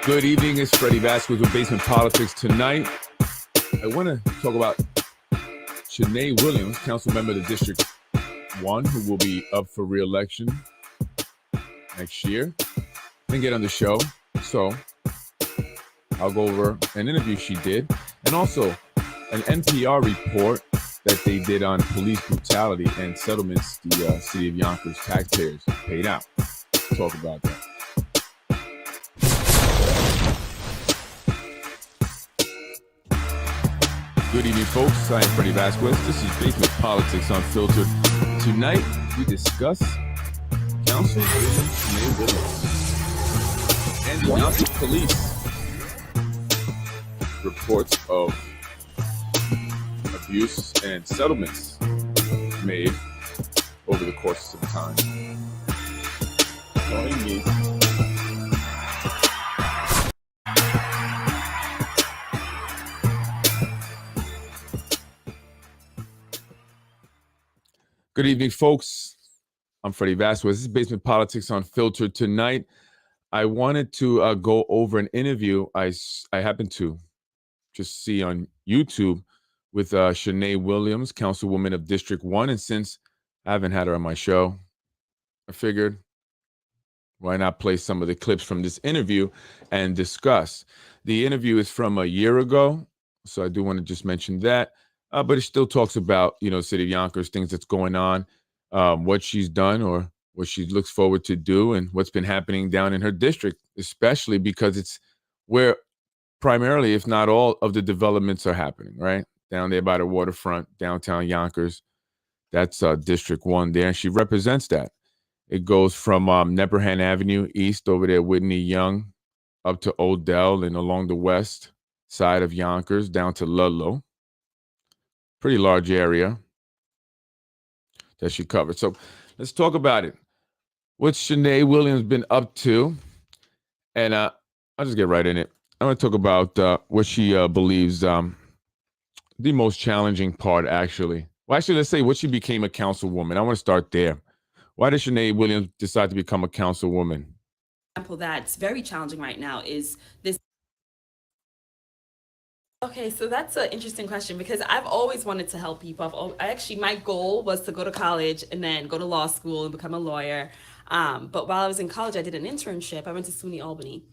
Good evening, it's Freddie Vasquez with Basement Politics. Tonight, I want to talk about Shanae WillIams, council member of the District 1, who will be up for re-election next year. Didn't get on the show, so I'll go over an interview she did, and also an NPR report that they did on police brutality and settlements the city of Yonkers taxpayers paid out. Talk about that. Good evening, folks. I am Freddie Vasquez. This is Basement Politics Unfiltered. Tonight, we discuss Council Shanae WillIams and the Yonkers police reports of abuse and settlements made over the course of time. Join me. Good evening, folks. I'm Freddie Vasquez. This is Basement Politics Unfiltered. Tonight, I wanted to go over an interview I happened to just see on YouTube with Shanae WillIams, councilwoman of District 1. And since I haven't had her on my show, I figured, why not play some of the clips from this interview and discuss. The interview is from a year ago, so I do want to just mention that. But it still talks about, City of Yonkers, things that's going on, what she's done or what she looks forward to do, and what's been happening down in her district, especially because it's where primarily, if not all, of the developments are happening, right? Down there by the waterfront, downtown Yonkers. That's District 1 there, and she represents that. It goes from Neperhan Avenue east over there, Whitney Young, up to Odell, and along the west side of Yonkers down to Ludlow. Pretty large area that she covered. So let's talk about it. What's Shanae WillIams been up to? And I'll just get right in it. I'm going to talk about what she believes the most challenging part, actually. Well, actually, let's say what she became a councilwoman. I want to start there. Why did Shanae WillIams decide to become a councilwoman? Example that's very challenging right now is this. Okay, so that's an interesting question because I've always wanted to help people. My goal was to go to college and then go to law school and become a lawyer. But while I was in college, I did an internship. I went to SUNY Albany.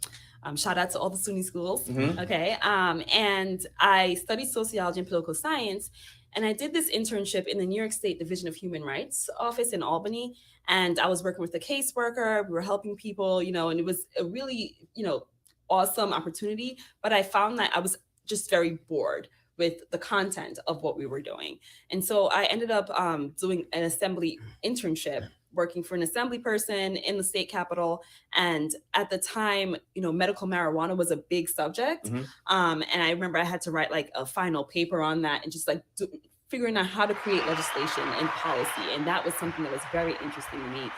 Shout out to all the SUNY schools. Mm-hmm. Okay. And I studied sociology and political science. And I did this internship in the New York State Division of Human Rights office in Albany. And I was working with a caseworker. We were helping people, and it was a really, awesome opportunity. But I found that I was just very bored with the content of what we were doing. And so I ended up doing an assembly internship, working for an assembly person in the state capitol. And at the time, medical marijuana was a big subject. Mm-hmm. And I remember I had to write like a final paper on that and just like figuring out how to create legislation and policy. And that was something that was very interesting to me.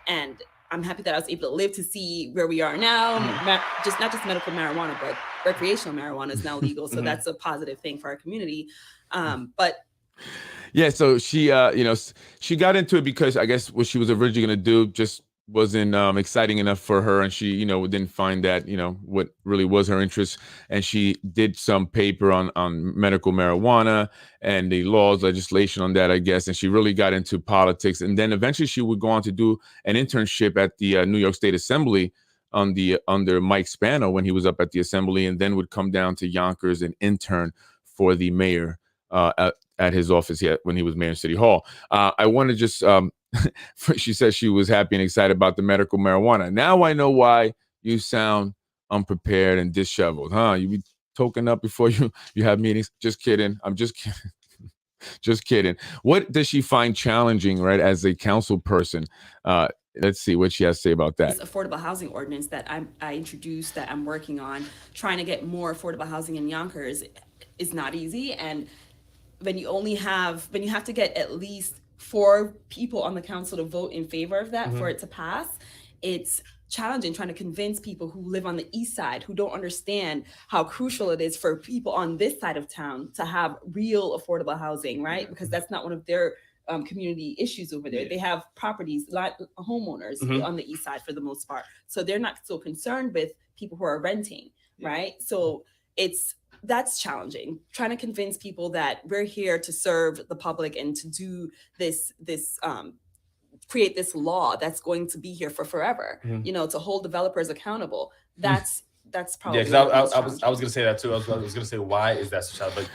And I'm happy that I was able to live to see where we are now. Mm-hmm. Not just medical marijuana, but recreational marijuana is now legal. So mm-hmm. That's a positive thing for our community. But yeah, so she, she got into it because I guess what she was originally going to do just wasn't exciting enough for her. And she, didn't find that, what really was her interest. And she did some paper on medical marijuana and the laws, legislation on that, I guess. And she really got into politics. And then eventually she would go on to do an internship at the New York State Assembly under Mike Spano when he was up at the Assembly, and then would come down to Yonkers and intern for the mayor at his office when he was mayor of City Hall. I want to just... she said she was happy and excited about the medical marijuana. Now I know why you sound unprepared and disheveled, huh? You be token up before you have meetings. Just kidding. I'm just kidding. Just kidding. What does she find challenging, right, as a council person? Let's see what she has to say about that. This affordable housing ordinance that I introduced, that I'm working on, trying to get more affordable housing in Yonkers is not easy. And when you have to get at least 4 people on the council to vote in favor of that, mm-hmm. for it to pass, it's challenging trying to convince people who live on the east side, who don't understand how crucial it is for people on this side of town to have real affordable housing, right? Because that's not one of their community issues over there. They have properties, homeowners on the east side for the most part, so they're not so concerned with people who are renting, right? So that's challenging, trying to convince people that we're here to serve the public and to do this create this law that's going to be here for forever, to hold developers accountable. That's probably because I was gonna say that too. I was gonna say, why is that so challenging?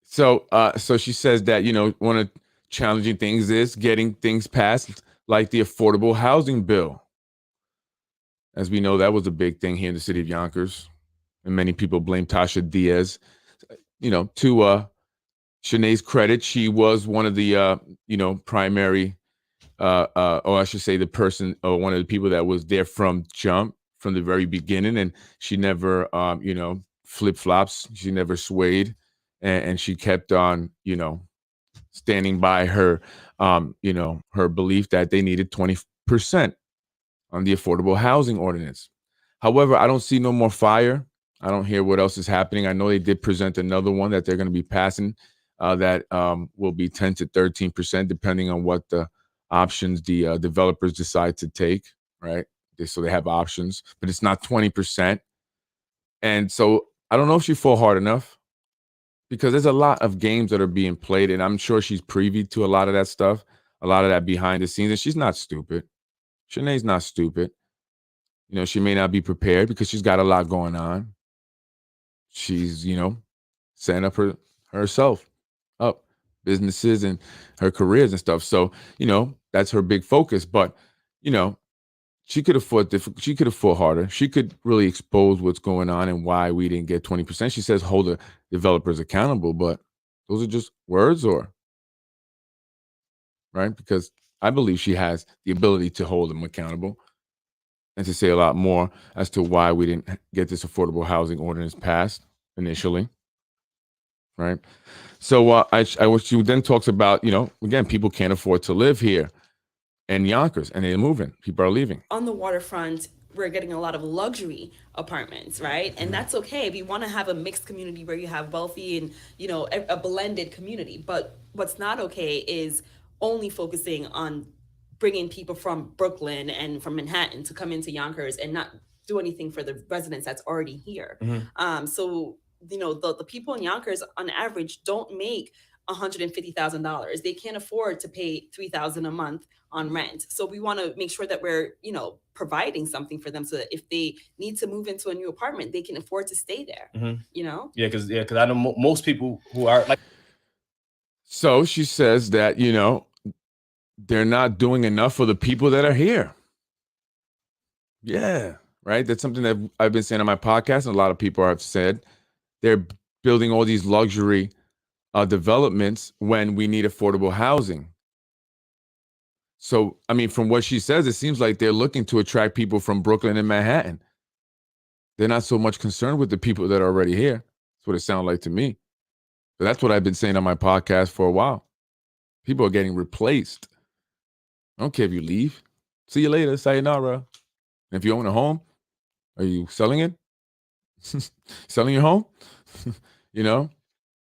So she says that, one of the challenging things is getting things passed like the affordable housing bill. As we know, that was a big thing here in the city of Yonkers, and many people blame Tasha Diaz. To Shanae's credit, she was one of the primary, or I should say, the person or one of the people that was there from the very beginning, and she never, flip flops. She never swayed, and she kept on, standing by her, her belief that they needed 20% on the affordable housing ordinance. However, I don't see no more fire. I don't hear what else is happening. I know they did present another one that they're going to be passing that will be 10 to 13%, depending on what the options the developers decide to take, right? So they have options, but it's not 20%. And so I don't know if she fought hard enough, because there's a lot of games that are being played, and I'm sure she's privy to a lot of that stuff, a lot of that behind the scenes, and she's not stupid. Shanae's not stupid. She may not be prepared because she's got a lot going on. She's, setting up herself up, businesses and her careers and stuff. So, that's her big focus. But, she could have fought harder. She could really expose what's going on and why we didn't get 20%. She says hold the developers accountable, but those are just words, right? Because I believe she has the ability to hold them accountable and to say a lot more as to why we didn't get this affordable housing ordinance passed initially, right? So she then talks about, again, people can't afford to live here in Yonkers, and they're moving. People are leaving. On the waterfront, we're getting a lot of luxury apartments, right? And that's okay. We want to have a mixed community where you have wealthy and, a blended community. But what's not okay is only focusing on bringing people from Brooklyn and from Manhattan to come into Yonkers and not do anything for the residents that's already here. So, the people in Yonkers on average don't make $150,000. They can't afford to pay $3,000 a month on rent. So we want to make sure that we're, providing something for them so that if they need to move into a new apartment, they can afford to stay there. Yeah, because I know most people who are like. So she says that, they're not doing enough for the people that are here. Yeah, right. That's something that I've been saying on my podcast, and a lot of people have said. They're building all these luxury developments when we need affordable housing. So, I mean, from what she says, it seems like they're looking to attract people from Brooklyn and Manhattan. They're not so much concerned with the people that are already here. That's what it sounds like to me. But that's what I've been saying on my podcast for a while. People are getting replaced. I don't care if you leave. See you later. Sayonara. And if you own a home, are you selling it? Selling your home?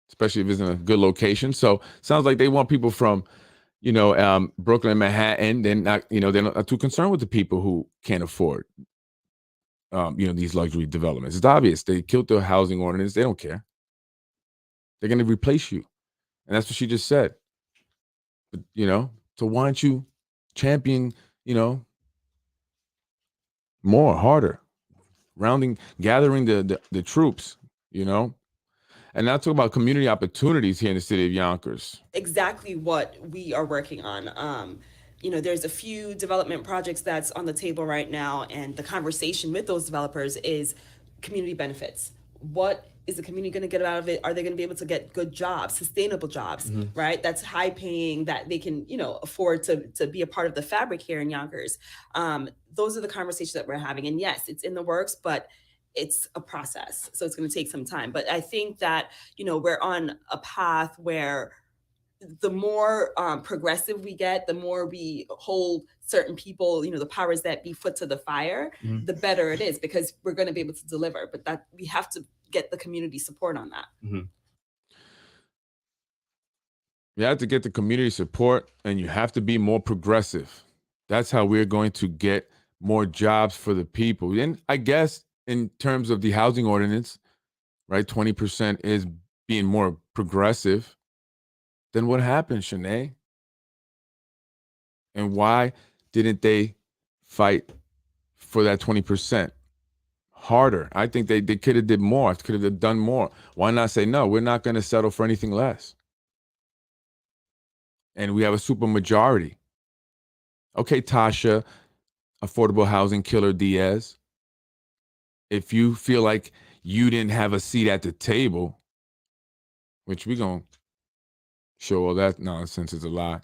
Especially if it's in a good location. So sounds like they want people from, Brooklyn, Manhattan. They're not, they're not too concerned with the people who can't afford, these luxury developments. It's obvious. They killed the housing ordinance. They don't care. They're going to replace you. And that's what she just said. But, so why don't you champion, more, harder, gathering the troops, And now talk about community opportunities here in the city of Yonkers. Exactly what we are working on. There's a few development projects that's on the table right now, and the conversation with those developers is community benefits. What is the community going to get out of it? Are they going to be able to get good jobs, sustainable jobs, right? That's high paying, that they can, afford to be a part of the fabric here in Yonkers. Those are the conversations that we're having. And yes, it's in the works, but it's a process. So it's going to take some time. But I think that, we're on a path where the more progressive we get, the more we hold certain people, the powers that be foot to the fire, the better it is, because we're going to be able to deliver. But that we have to get the community support on that. You have to get the community support, and you have to be more progressive. That's how we're going to get more jobs for the people. And I guess in terms of the housing ordinance, right, 20% is being more progressive. Then what happened, Shanae? And why didn't they fight for that 20% harder? I think they could have did more, could have done more. Why not say, no, we're not going to settle for anything less? And we have a super majority. Okay, Tasha, affordable housing killer Diaz. If you feel like you didn't have a seat at the table, which we're going to show all that nonsense is a lie,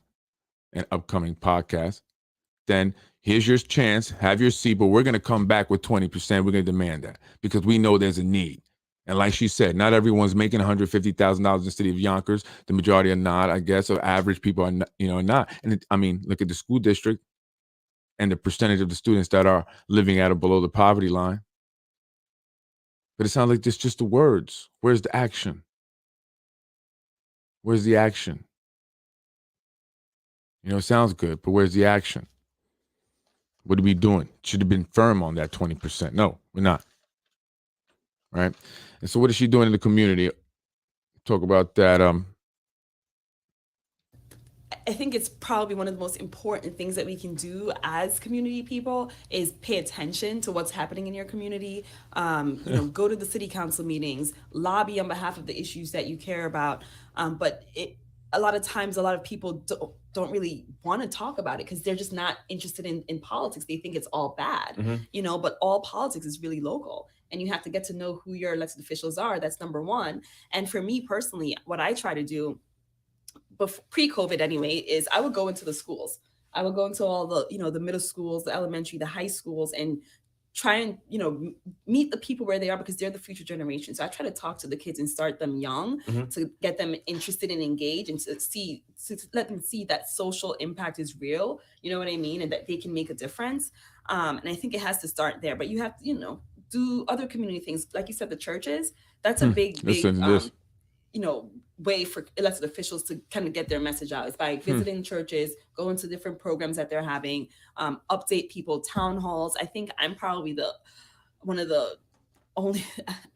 an upcoming podcast, then here's your chance, have your seat, but we're going to come back with 20%. We're going to demand that because we know there's a need. And like she said, not everyone's making $150,000 in the city of Yonkers. The majority are not, I guess, or average people are not, not. And I mean, look at the school district and the percentage of the students that are living at or below the poverty line. But it sounds like it's just the words. Where's the action? Where's the action? It sounds good, but where's the action? What are we doing? Should have been firm on that 20%. No, we're not. Right? And so what is she doing in the community? Talk about that. I think it's probably one of the most important things that we can do as community people is pay attention to what's happening in your community. Go to the city council meetings, lobby on behalf of the issues that you care about. But a lot of times, a lot of people don't really want to talk about it because they're just not interested in politics. They think it's all bad, but all politics is really local. And you have to get to know who your elected officials are. That's number one. And for me personally, what I try to do pre-COVID anyway, is I would go into the schools. I would go into all the, the middle schools, the elementary, the high schools, and try and, meet the people where they are because they're the future generation. So I try to talk to the kids and start them young to get them interested and engaged and to let them see that social impact is real, you know what I mean? And that they can make a difference. And I think it has to start there, but you have to, do other community things. Like you said, the churches, that's a big, way for elected officials to kind of get their message out is by visiting churches, going to different programs that they're having, update people, town halls. I think I'm probably one of the only,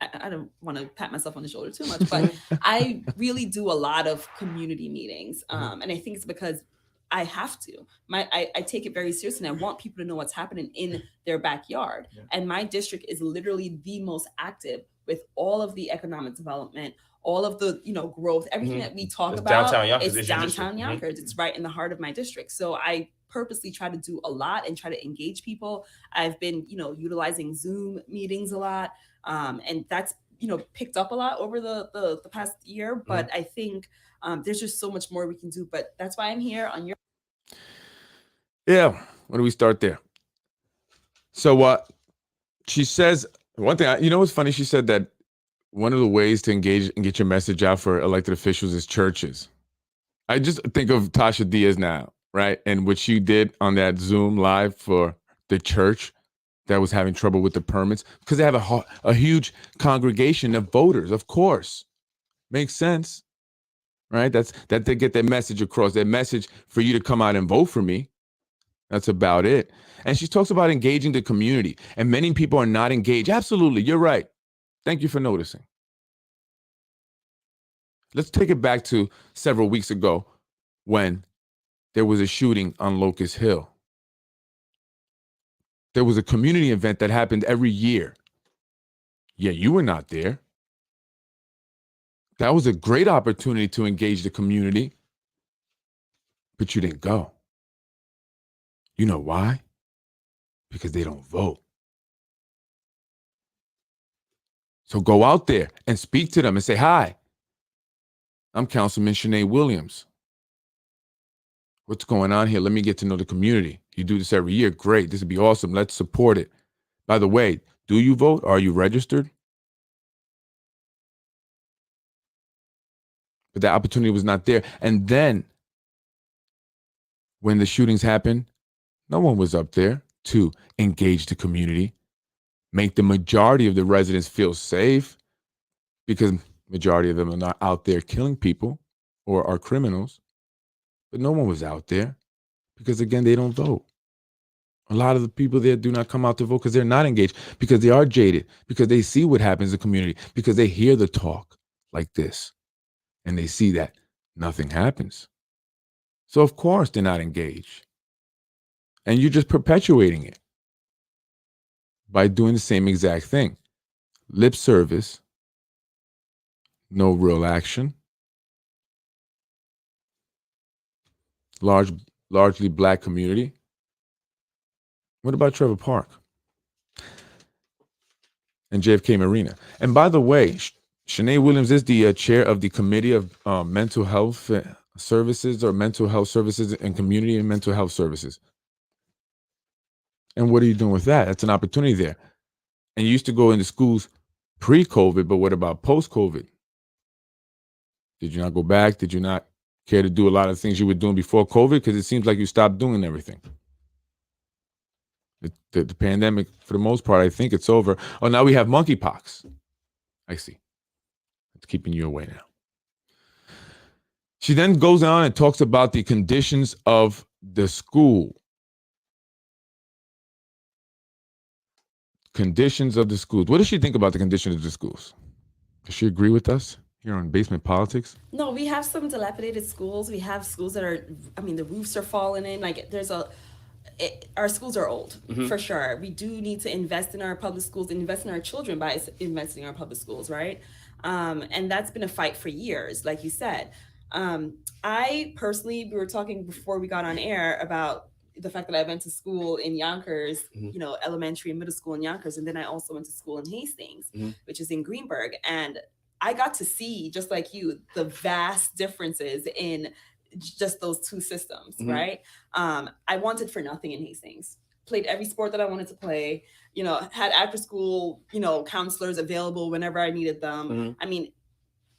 I don't want to pat myself on the shoulder too much, but I really do a lot of community meetings. And I think it's because I have to. I take it very seriously, and I want people to know what's happening in their backyard. Yeah. And my district is literally the most active with all of the economic development, all of the growth, everything that we talk about. Downtown Yonkers. It's downtown Yonkers. It's right in the heart of my district. So I purposely try to do a lot and try to engage people. I've been utilizing Zoom meetings a lot, and that's picked up a lot over the past year. But I think there's just so much more we can do. But that's why I'm here on your. Yeah. When do we start there? So she says one thing. What's funny? She said that one of the ways to engage and get your message out for elected officials is churches. I just think of Tasha Diaz now, right? And what she did on that Zoom live for the church that was having trouble with the permits because they have a huge congregation of voters, of course. Makes sense, right? That they get their message across, their message for you to come out and vote for me. That's about it. And she talks about engaging the community, and many people are not engaged. Absolutely, you're right. Thank you for noticing. Let's take it back to several weeks ago when there was a shooting on Locust Hill. There was a community event that happened every year. Yeah, you were not there. That was a great opportunity to engage the community, but you didn't go. You know why? Because they don't vote. So go out there and speak to them and say, hi, I'm Councilman Shanae WillIams. What's going on here? Let me get to know the community. You do this every year. Great. This would be awesome. Let's support it. By the way, do you vote? Are you registered? But that opportunity was not there. And then when the shootings happened, no one was up there to engage the community, make the majority of the residents feel safe, because majority of them are not out there killing people or are criminals. but no one was out there because, again, they don't vote. A lot of the people there do not come out to vote because they're not engaged, because they are jaded, because they see what happens in the community, because they hear the talk like this and they see that nothing happens. So, of course, they're not engaged. And you're just perpetuating it by doing the same exact thing. Lip service, no real action. Largely black community. What about Trevor Park and JFK Marina? And by the way, Shanae Williams is the chair of the Committee of Mental Health Services, or Mental Health Services and Community and Mental Health Services. And what are you doing with that? That's an opportunity there. And you used to go into schools pre-COVID, but what about post-COVID? Did you not go back? Did you not care to do a lot of things you were doing before COVID? Because it seems like you stopped doing everything. The pandemic, for the most part, I think it's over. Oh, now we have monkeypox. I see. It's keeping you away now. She then goes on and talks about the conditions of the school. Conditions of the schools. What does she think about the conditions of the schools? Does she agree with us here on Basement Politics? No, we have some dilapidated schools. We have schools that are, the roofs are falling in. Like, our schools are old, for sure. We do need to invest in our public schools, invest in our children by investing in our public schools, right? And that's been a fight for years, like you said. I personally, we were talking before we got on air about the fact that I went to school in Yonkers, elementary and middle school in Yonkers. And then I also went to school in Hastings, which is in Greenberg. And I got to see, just like you, the vast differences in just those two systems, right? I wanted for nothing in Hastings. Played every sport that I wanted to play, had after school, counselors available whenever I needed them.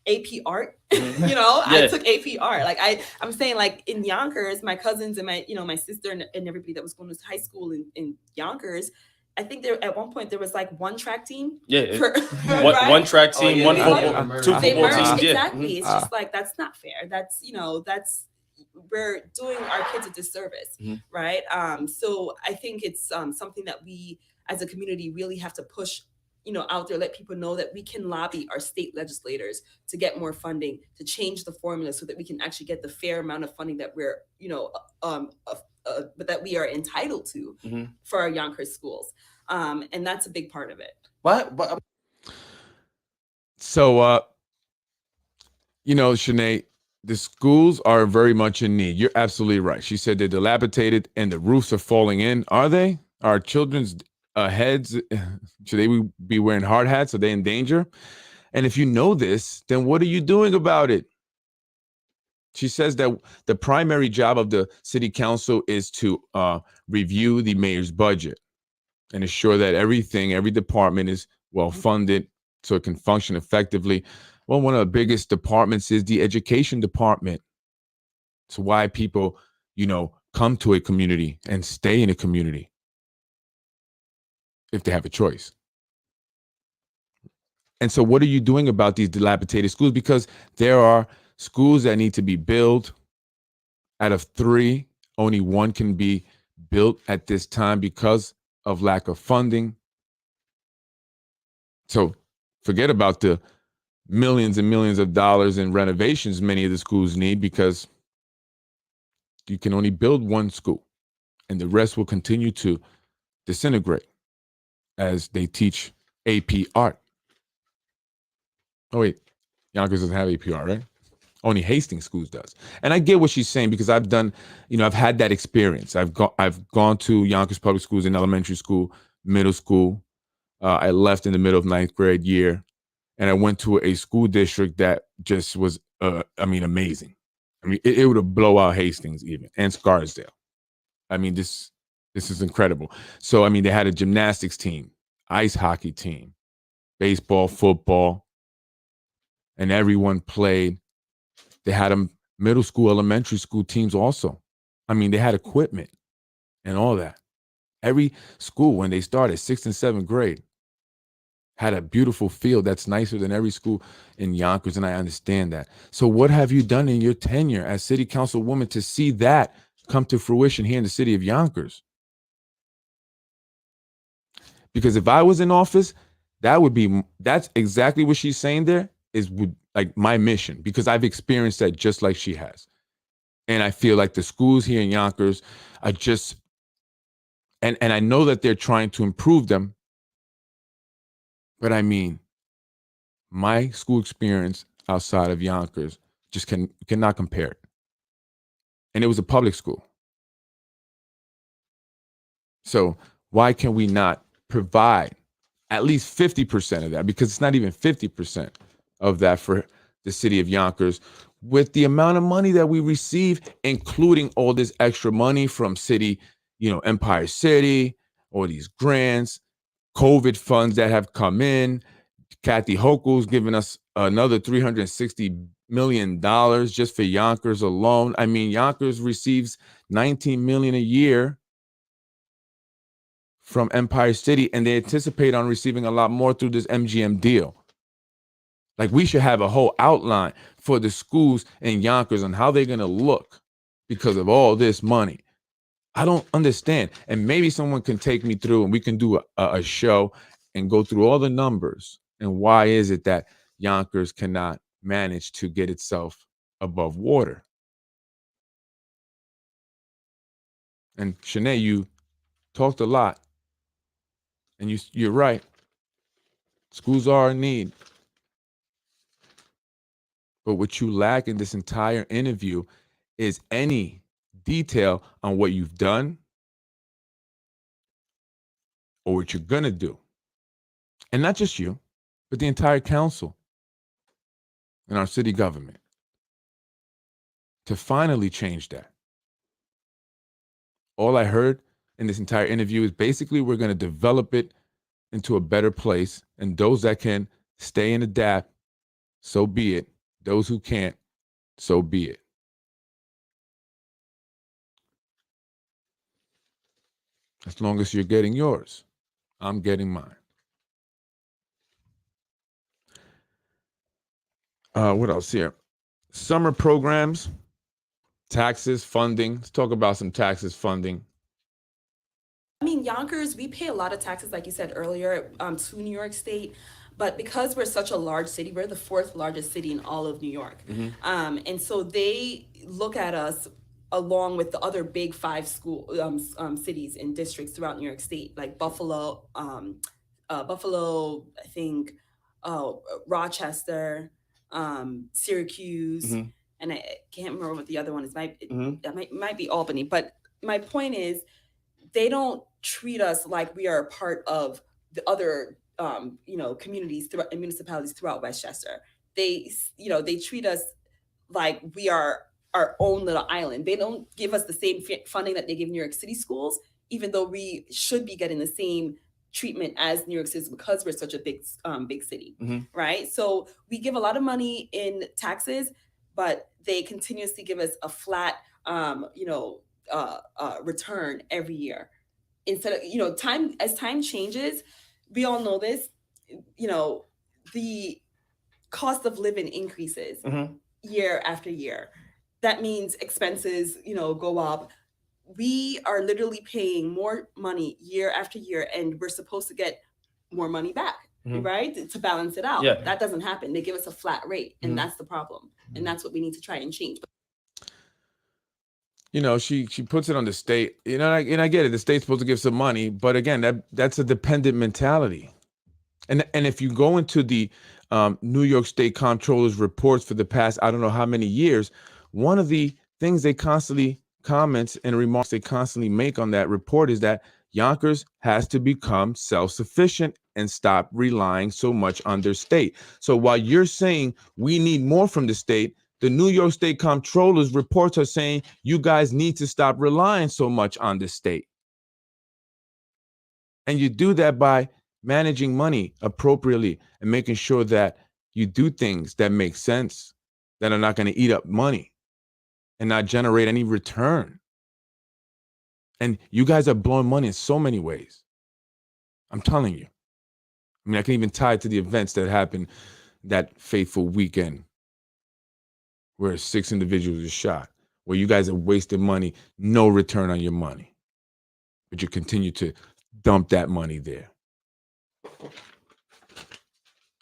AP art, I took AP art. Like I'm saying, like in Yonkers, my cousins and my sister and everybody that was going to high school in Yonkers, I think there at one point there was like one track team. Right? One track team, one football, two football teams. Exactly. It's just like, that's not fair. That's we're doing our kids a disservice, right? So I think it's something that we as a community really have to push out there, let people know that we can lobby our state legislators to get more funding, to change the formula so that we can actually get the fair amount of funding that we're, but that we are entitled to for our Yonkers schools. And that's a big part of it. What? So, Shanae, the schools are very much in need. You're absolutely right. She said they're dilapidated and the roofs are falling in. Are they? Are children's heads, should they be wearing hard hats? Are they in danger? And if you know this, then what are you doing about it? She says that the primary job of the city council is to review the mayor's budget and ensure that every department is well funded so it can function effectively. Well, one of the biggest departments is the education department. It's why people, come to a community and stay in a community, if they have a choice. And so what are you doing about these dilapidated schools? Because there are schools that need to be built. Out of 3, only 1 can be built at this time because of lack of funding. So forget about the millions and millions of dollars in renovations many of the schools need, because you can only build 1 school and the rest will continue to disintegrate as they teach AP art. Oh, wait, Yonkers doesn't have AP art, right? Only Hastings schools does. And I get what she's saying, because I've done, I've had that experience. I've gone to Yonkers public schools in elementary school, middle school. I left in the middle of 9th grade year, and I went to a school district that just was, amazing. It would have blow out Hastings even, and Scarsdale. This is incredible. So, they had a gymnastics team, ice hockey team, baseball, football, and everyone played. They had middle school, elementary school teams also. They had equipment and all that. Every school, when they started 6th and 7th grade, had a beautiful field that's nicer than every school in Yonkers, and I understand that. So what have you done in your tenure as city councilwoman to see that come to fruition here in the city of Yonkers? Because if I was in office, that's exactly what she's saying there like my mission, because I've experienced that just like she has. And I feel like the schools here in Yonkers are just, and I know that they're trying to improve them, but I mean, my school experience outside of Yonkers just cannot compare it. And it was a public school. So why can we not provide at least 50% of that? Because it's not even 50% of that for the city of Yonkers, with the amount of money that we receive, including all this extra money from city, Empire City, all these grants, COVID funds that have come in. Kathy Hochul's giving us another $360 million just for Yonkers alone. I mean, Yonkers receives $19 million a year from Empire City, and they anticipate on receiving a lot more through this MGM deal. Like, we should have a whole outline for the schools in Yonkers on how they're going to look because of all this money. I don't understand. And maybe someone can take me through and we can do a show and go through all the numbers. And why is it that Yonkers cannot manage to get itself above water? And Shanae, you talked a lot. And you're right. Schools are in need. But what you lack in this entire interview is any detail on what you've done or what you're going to do. And not just you, but the entire council and our city government to finally change that. All I heard in this entire interview is basically we're going to develop it into a better place. And those that can stay and adapt, so be it. Those who can't, so be it. As long as you're getting yours, I'm getting mine. What else here? Summer programs, taxes, funding. Let's talk about some taxes, funding. I mean, Yonkers, we pay a lot of taxes, like you said earlier, to New York State. But because we're such a large city, we're the fourth largest city in all of New York. And so they look at us along with the other big five cities and districts throughout New York State, like Buffalo, I think, Rochester, Syracuse, and I can't remember what the other one is. Might be Albany. But my point is, they don't treat us like we are a part of the other communities and municipalities throughout Westchester. They treat us like we are our own little island. They don't give us the same funding that they give New York City schools, even though we should be getting the same treatment as New York City because we're such a big city, right? So we give a lot of money in taxes, but they continuously give us a flat, return every year. Instead of, time changes, we all know this, the cost of living increases year after year. That means expenses, go up. We are literally paying more money year after year, and we're supposed to get more money back, right? To balance it out. Yeah. That doesn't happen. They give us a flat rate, and that's the problem. And that's what we need to try and change. She puts it on the state, and I get it. The state's supposed to give some money, but again, that's a dependent mentality. And if you go into the New York State Comptroller's reports for the past, I don't know how many years, one of the things they constantly comments and remarks they constantly make on that report is that Yonkers has to become self-sufficient and stop relying so much on their state. So while you're saying we need more from the state, the New York State Comptroller's reports are saying you guys need to stop relying so much on the state. And you do that by managing money appropriately and making sure that you do things that make sense, that are not going to eat up money and not generate any return. And you guys are blowing money in so many ways. I'm telling you. I mean, I can even tie it to the events that happened that fateful weekend where 6 individuals were shot, where you guys have wasted money, no return on your money, but you continue to dump that money there.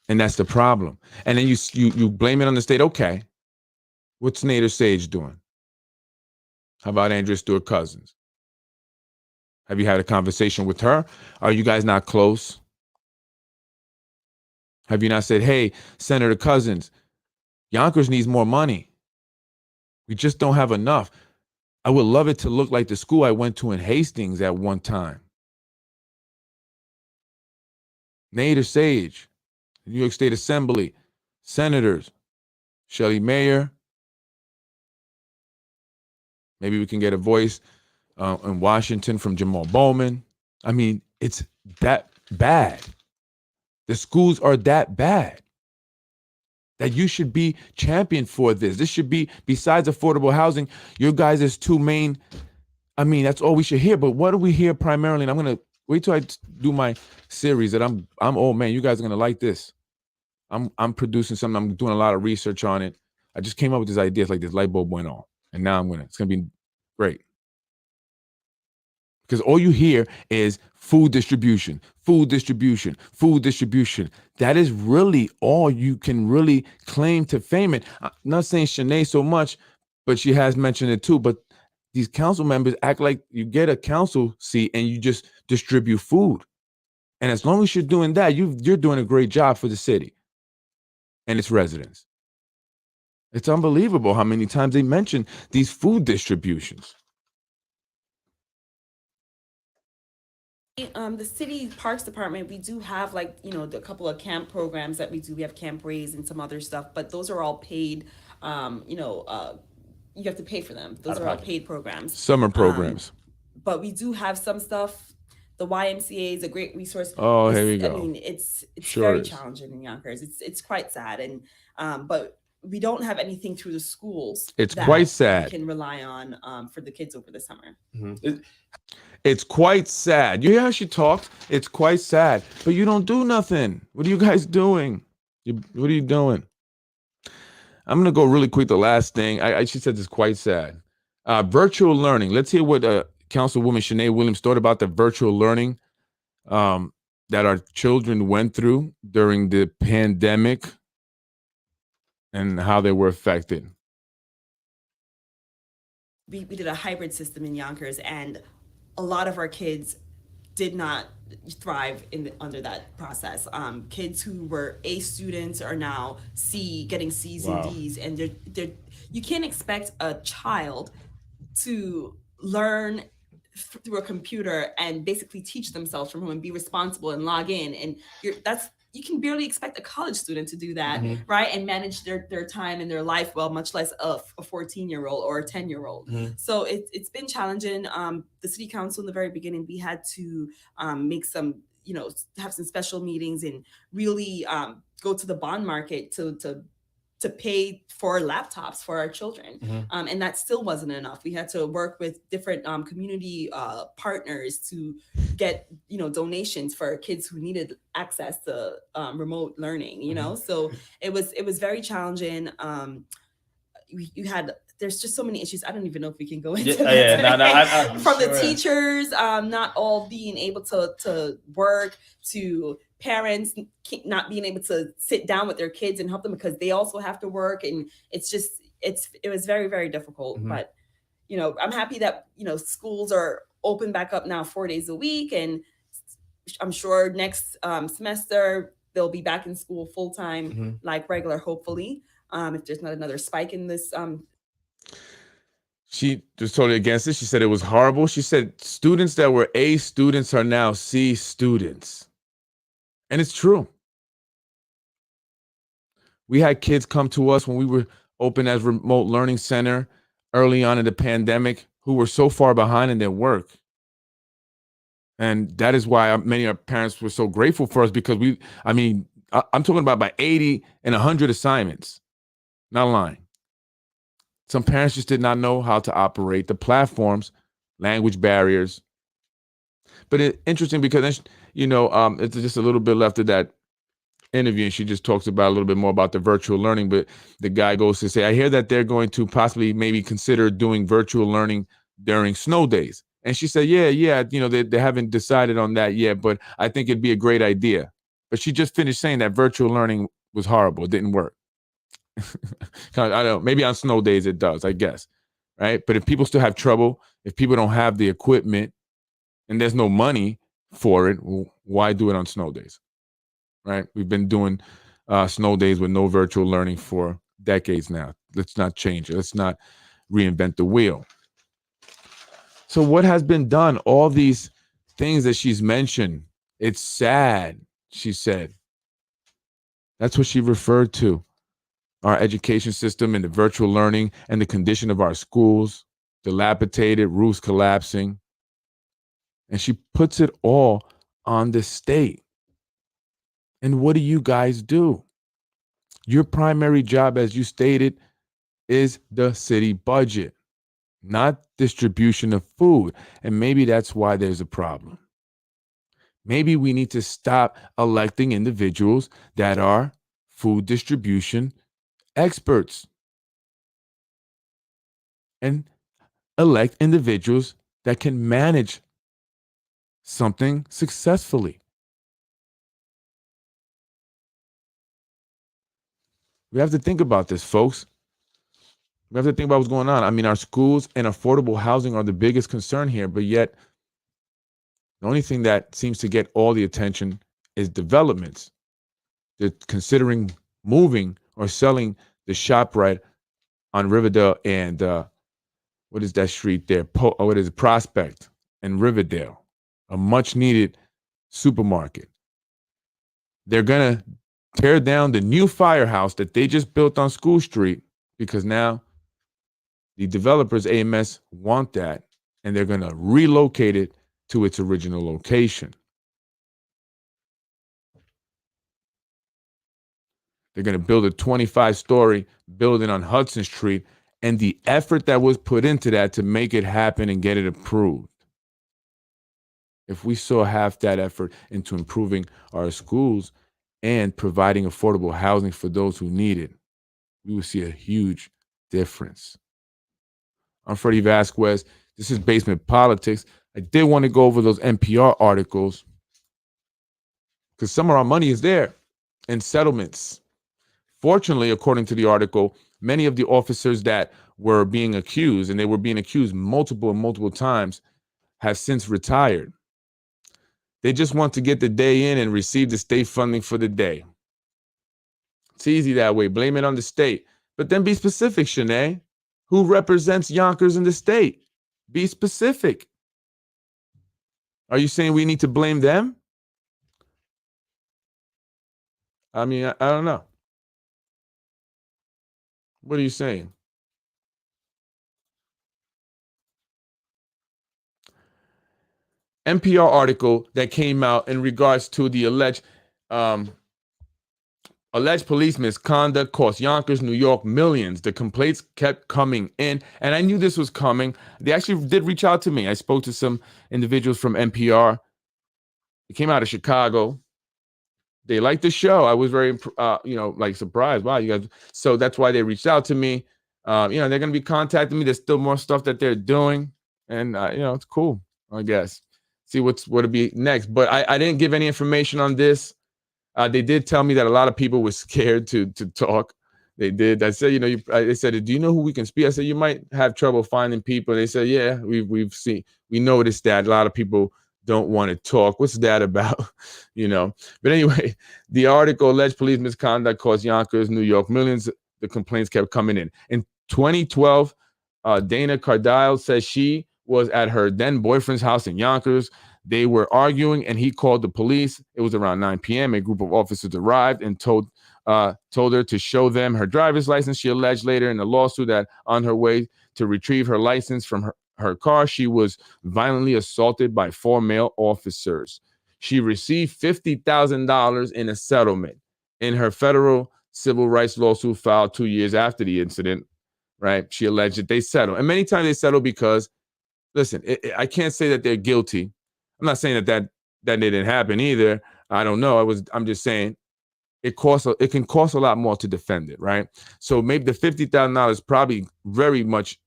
And that's the problem. And then you blame it on the state. Okay, what's Nader Sage doing? How about Andrea Stewart-Cousins? Have you had a conversation with her? Are you guys not close? Have you not said, hey, Senator Cousins, Yonkers needs more money. We just don't have enough. I would love it to look like the school I went to in Hastings at one time. Nader Sage, New York State Assembly, senators, Shelley Mayer. Maybe we can get a voice in Washington from Jamal Bowman. I mean, it's that bad. The schools are that bad that you should be championed for this. This should be, besides affordable housing, your guys' two main, I mean, that's all we should hear. But what do we hear primarily? And I'm going to wait till I do my series that I'm oh man, you guys are going to like this. I'm producing something. I'm doing a lot of research on it. I just came up with this idea. It's like this light bulb went on. And now it's going to be great. Because all you hear is food distribution, food distribution, food distribution. That is really all you can really claim to fame it. I'm not saying Shanae so much, but she has mentioned it too. But these council members act like you get a council seat and you just distribute food. And as long as you're doing that, you're doing a great job for the city and its residents. It's unbelievable how many times they mention these food distributions. The city parks department, we do have a couple of camp programs that we do. We have Camp Raise and some other stuff, but those are all paid. You have to pay for them. Those are all paid programs. Summer programs. But we do have some stuff. The YMCA is a great resource. Oh, here we go. I mean, it's sure very challenging in Yonkers. It's quite sad, and but we don't have anything through the schools. It's quite sad. We can rely on for the kids over the summer. Mm-hmm. It's quite sad. You hear how she talked? It's quite sad. But you don't do nothing. What are you guys doing? What are you doing? I'm going to go really quick. The last thing. She said this quite sad. Virtual learning. Let's hear what Councilwoman Shanae WillIams thought about the virtual learning that our children went through during the pandemic and how they were affected. We did a hybrid system in Yonkers, and a lot of our kids did not thrive under that process. Kids who were A students are now getting C's and D's, and you can't expect a child to learn through a computer and basically teach themselves from home and be responsible and log in, and you can barely expect a college student to do that, mm-hmm. right? And manage their time and their life well, much less a 14-year-old or a 10-year-old. Mm-hmm. So it's been challenging. The city council in the very beginning, we had to make some, have some special meetings and really go to the bond market to pay for laptops for our children. Mm-hmm. And that still wasn't enough. We had to work with different community partners to get, donations for kids who needed access to remote learning, mm-hmm. So it was very challenging. There's just so many issues. I don't even know if we can go into that. From the teachers, not all being able to work, to parents not being able to sit down with their kids and help them because they also have to work. And it was very, very difficult. Mm-hmm. But, I'm happy that, schools are open back up now 4 days a week. And I'm sure next semester they'll be back in school full time, mm-hmm. like regular, hopefully, if there's not another spike in this. She was totally against it. She said it was horrible. She said students that were A students are now C students. And it's true. We had kids come to us when we were open as remote learning center early on in the pandemic who were so far behind in their work. And that is why many of our parents were so grateful for us because I'm talking about 80 and 100 assignments. Not lying. Some parents just did not know how to operate the platforms, language barriers. But it's interesting because it's just a little bit left of that interview, and she just talks about a little bit more about the virtual learning. But the guy goes to say, I hear that they're going to possibly maybe consider doing virtual learning during snow days. And she said, yeah, they haven't decided on that yet, but I think it'd be a great idea. But she just finished saying that virtual learning was horrible. It didn't work. I don't know, maybe on snow days it does, I guess. Right. But if people still have trouble, if people don't have the equipment and there's no money for it, why do it on snow days? Right. We've been doing snow days with no virtual learning for decades now. Let's not change it. Let's not reinvent the wheel. So what has been done? All these things that she's mentioned, it's sad, she said. That's what she referred to. Our education system and the virtual learning and the condition of our schools, dilapidated, roofs collapsing. And she puts it all on the state. And what do you guys do? Your primary job, as you stated, is the city budget, not distribution of food. And maybe that's why there's a problem. Maybe we need to stop electing individuals that are food distribution experts and elect individuals that can manage something successfully. We have to think about this, folks. We have to think about what's going on. I mean, our schools and affordable housing are the biggest concern here, but yet the only thing that seems to get all the attention is developments. They're considering moving or selling the ShopRite on Riverdale and what is that street there? What is it? Prospect and Riverdale, a much needed supermarket. They're going to tear down the new firehouse that they just built on School Street because now the developers, AMS, want that, and they're going to relocate it to its original location. They're going to build a 25-story building on Hudson Street, and the effort that was put into that to make it happen and get it approved. If we saw half that effort into improving our schools and providing affordable housing for those who need it, we would see a huge difference. I'm Freddie Vasquez. This is Basement Politics. I did want to go over those NPR articles because some of our money is there in settlements. Fortunately, according to the article, many of the officers that were being accused, and they were being accused multiple times, have since retired. They just want to get the day in and receive the state funding for the day. It's easy that way. Blame it on the state. But then be specific, Shanae. Who represents Yonkers in the state? Be specific. Are you saying we need to blame them? I mean, I don't know. What are you saying? NPR article that came out in regards to the alleged police misconduct cost Yonkers, New York, millions. The complaints kept coming in, and I knew this was coming. They actually did reach out to me. I spoke to some individuals from NPR. They came out of Chicago. They liked the show. I was very, surprised. Wow, you guys. So that's why they reached out to me. They're going to be contacting me. There's still more stuff that they're doing. And, it's cool, I guess. See what'll be next. But I didn't give any information on this. They did tell me that a lot of people were scared to talk. They did. I said, they said, do you know who we can speak? I said, you might have trouble finding people. They said, yeah, we noticed that a lot of people don't want to talk. What's that about? But anyway, the article, alleged police misconduct cost Yonkers, New York, millions. The complaints kept coming in. In 2012, Dana Cardile says she was at her then boyfriend's house in Yonkers. They were arguing and he called the police. It was around 9 p.m. A group of officers arrived and told her to show them her driver's license. She alleged later in the lawsuit that on her way to retrieve her license from her car, she was violently assaulted by 4 male officers. She received $50,000 in a settlement in her federal civil rights lawsuit filed 2 years after the incident, right? She alleged that they settled. And many times they settle because, listen, I can't say that they're guilty. I'm not saying that that didn't happen either. I don't know. I'm just saying it can cost a lot more to defend it, right? So maybe the $50,000 probably very much,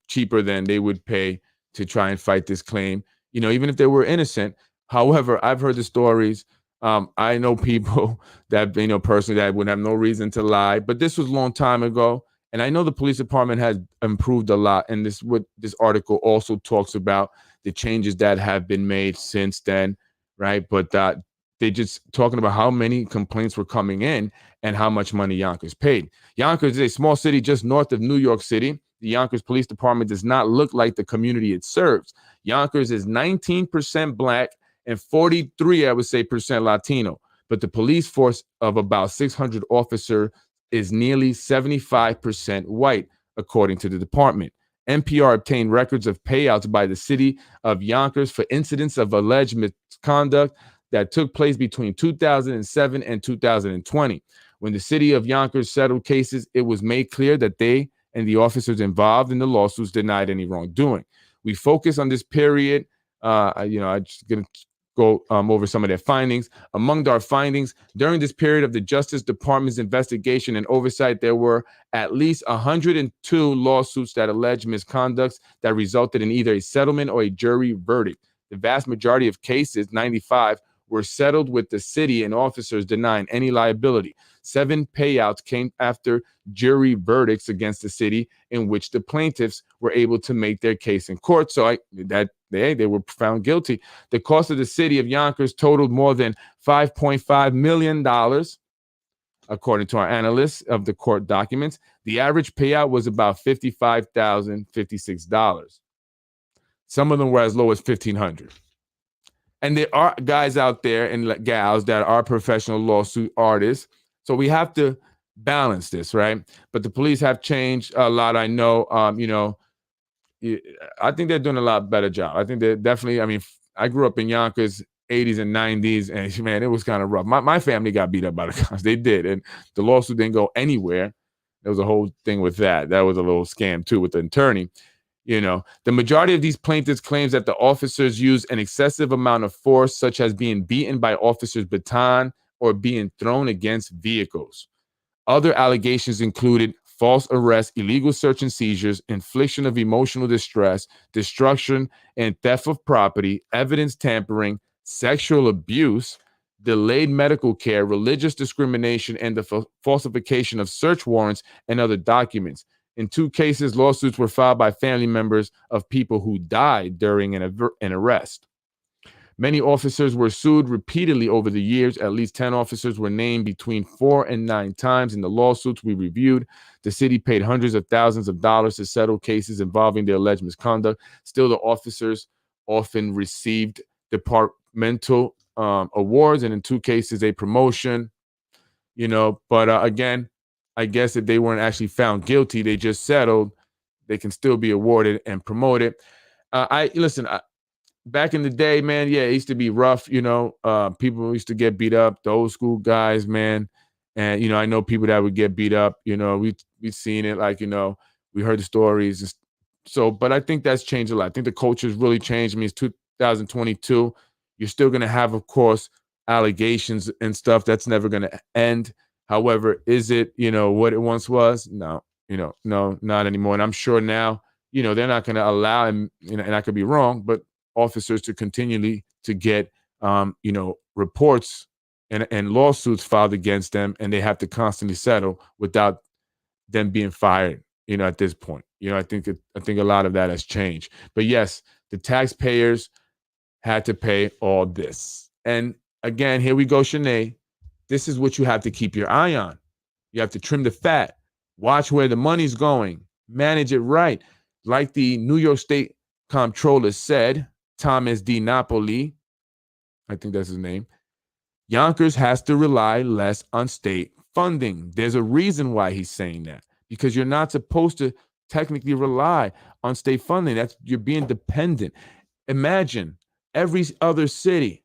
cheaper than they would pay to try and fight this claim, even if they were innocent. However, I've heard the stories. I know people that, personally that would have no reason to lie, but this was a long time ago. And I know the police department has improved a lot. And this article also talks about the changes that have been made since then, right? But they just talking about how many complaints were coming in and how much money Yonkers paid. Yonkers is a small city just north of New York City. The Yonkers Police Department does not look like the community it serves. Yonkers is 19% Black and 43, I would say, percent Latino. But the police force of about 600 officers is nearly 75% white, according to the department. NPR obtained records of payouts by the city of Yonkers for incidents of alleged misconduct that took place between 2007 and 2020. When the city of Yonkers settled cases, it was made clear that they and the officers involved in the lawsuits denied any wrongdoing. We focus on this period. I'm just going to go over some of their findings. Among our findings, during this period of the Justice Department's investigation and oversight, there were at least 102 lawsuits that alleged misconducts that resulted in either a settlement or a jury verdict. The vast majority of cases, 95, were settled with the city and officers denying any liability. 7 payouts came after jury verdicts against the city in which the plaintiffs were able to make their case in court. So they were found guilty. The cost of the city of Yonkers totaled more than $5.5 million, according to our analysts of the court documents. The average payout was about $55,056. Some of them were as low as $1,500. And there are guys out there and gals that are professional lawsuit artists. So we have to balance this, right? But the police have changed a lot. I know, I think they're doing a lot better job. I think they're definitely, I grew up in Yonkers, 80s and 90s, and man, it was kind of rough. My family got beat up by the cops. They did. And the lawsuit didn't go anywhere. There was a whole thing with that. That was a little scam too with the attorney. The majority of these plaintiffs claims that the officers used an excessive amount of force, such as being beaten by officers' baton or being thrown against vehicles. Other allegations included false arrest, illegal search and seizures, infliction of emotional distress, destruction and theft of property, evidence tampering, sexual abuse, delayed medical care, religious discrimination, and the falsification of search warrants and other documents. In 2 cases, lawsuits were filed by family members of people who died during an arrest. Many officers were sued repeatedly over the years. At least 10 officers were named between 4 and 9 times in the lawsuits we reviewed. The city paid hundreds of thousands of dollars to settle cases involving the alleged misconduct. Still, the officers often received departmental awards, and in 2 cases, a promotion. But again, I guess if they weren't actually found guilty, they just settled, they can still be awarded and promoted. Back in the day, man, yeah, it used to be rough. People used to get beat up, the old school guys, man. And, I know people that would get beat up, we've seen it, we heard the stories. So, but I think that's changed a lot. I think the culture's really changed. It's 2022. You're still going to have, of course, allegations and stuff. That's never going to end. However, is it, what it once was? No, no, not anymore. And I'm sure now, they're not going to allow, and I could be wrong, but officers to continually to get, reports and lawsuits filed against them, and they have to constantly settle without them being fired, at this point. I think a lot of that has changed. But yes, the taxpayers had to pay all this. And again, here we go, Shanae. This is what you have to keep your eye on. You have to trim the fat, watch where the money's going, manage it right. Like the New York State Comptroller said, Thomas D. Napoli, I think that's his name, Yonkers has to rely less on state funding. There's a reason why he's saying that, because you're not supposed to technically rely on state funding. You're being dependent. Imagine every other city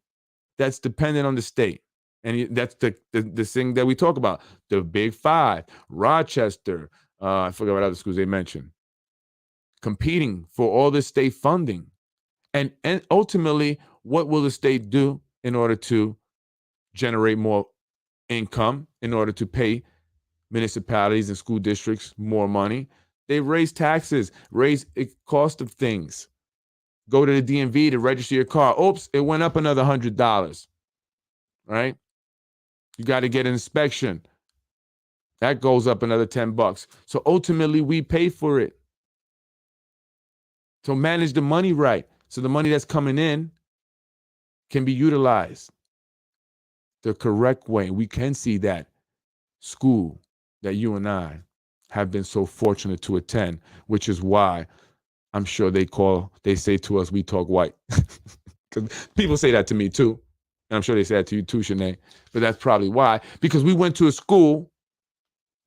that's dependent on the state. And that's the thing that we talk about. The Big Five, Rochester, I forgot what other schools they mentioned, competing for all this state funding. And ultimately, what will the state do in order to generate more income, in order to pay municipalities and school districts more money? They raise taxes, raise the cost of things. Go to the DMV to register your car. Oops, it went up another $100, right? You got to get an inspection. That goes up another $10. So ultimately, we pay for it. So manage the money right. So the money that's coming in can be utilized the correct way. We can see that school that you and I have been so fortunate to attend, which is why I'm sure they say to us, we talk white. Because people say that to me too. And I'm sure they say that to you too, Shanae. But that's probably why. Because we went to a school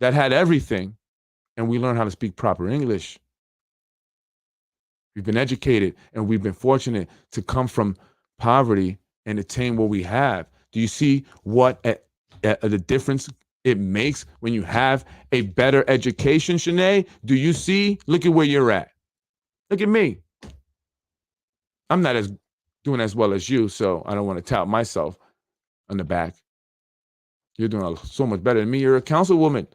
that had everything and we learned how to speak proper English. We've been educated and we've been fortunate to come from poverty and attain what we have. Do you see what the difference it makes when you have a better education, Shanae? Do you see? Look at where you're at. Look at me. I'm not doing as well as you, so I don't want to tout myself on the back. You're doing so much better than me. You're a councilwoman.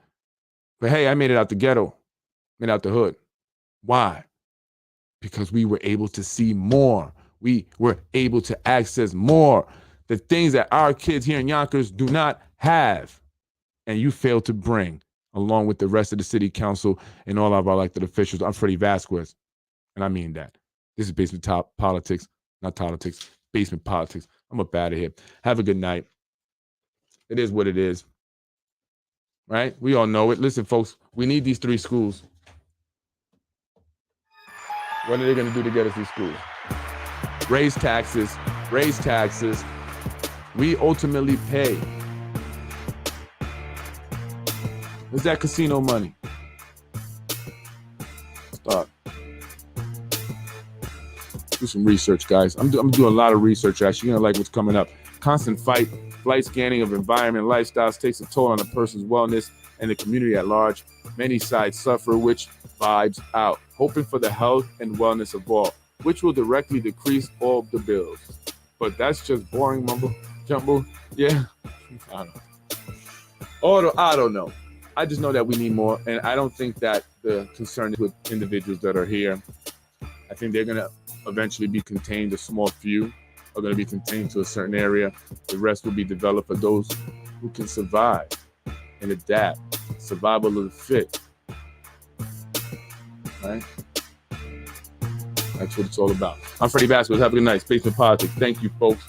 But hey, I made it out the ghetto, made it out the hood. Why? Because we were able to see more. We were able to access more. The things that our kids here in Yonkers do not have. And you failed to bring, along with the rest of the city council and all of our elected officials. I'm Freddie Vasquez. And I mean that. This is Basement Politics, not politics, Basement Politics. I'm up out of here. Have a good night. It is what it is. Right? We all know it. Listen, folks, we need these 3 schools. What are they going to do to get us these schools? Raise taxes, raise taxes. We ultimately pay. Where's that casino money? Start. Do some research, guys. I'm doing a lot of research, actually. You're going to like what's coming up. Constant flight scanning of environment and lifestyles takes a toll on a person's wellness and the community at large. Many sides suffer, which vibes out, hoping for the health and wellness of all, which will directly decrease all of the bills. But that's just boring mumbo jumbo. Yeah, I don't know. I just know that we need more, and I don't think that the concern with individuals that are here, I think they're going to eventually be contained. A small few are going to be contained to a certain area. The rest will be developed for those who can survive and adapt. Survival of the fit. Right? That's what it's all about. I'm Freddie Vasquez. Have a good night. Basement Politics. Thank you, folks.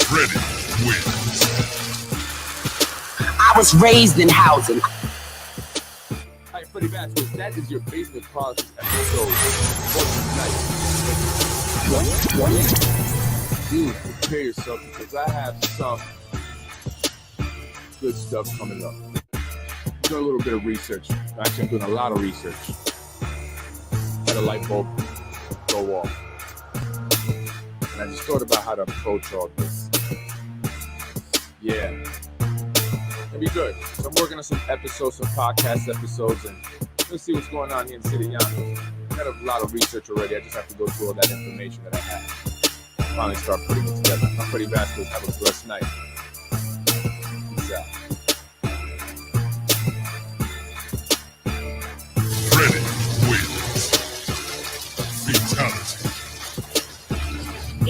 Freddie wins. I was raised in housing. Hi, Freddie Vasquez. That is your Basement Politics episode. Dude, prepare yourself because I have some good stuff coming up. Doing a little bit of research. Actually, I'm doing a lot of research. Had a light bulb go off. And I just thought about how to approach all this. Yeah. It'll be good. So I'm working on some episodes, some podcast episodes, and let's see what's going on here in the city of Yonkers. I got a lot of research already. I just have to go through all that information that I have. Finally start putting it together. I'm Freddie Vasquez. Have a blessed night. Peace out. Freddie wins. Fatality.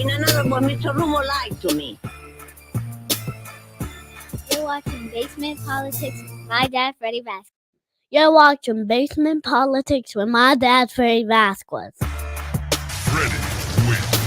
In another one, Mr. Rumo lied to me. You're watching Basement Politics with my dad, Freddie Vasquez. You're watching Basement Politics with my dad, Freddie Vasquez. Freddie wins.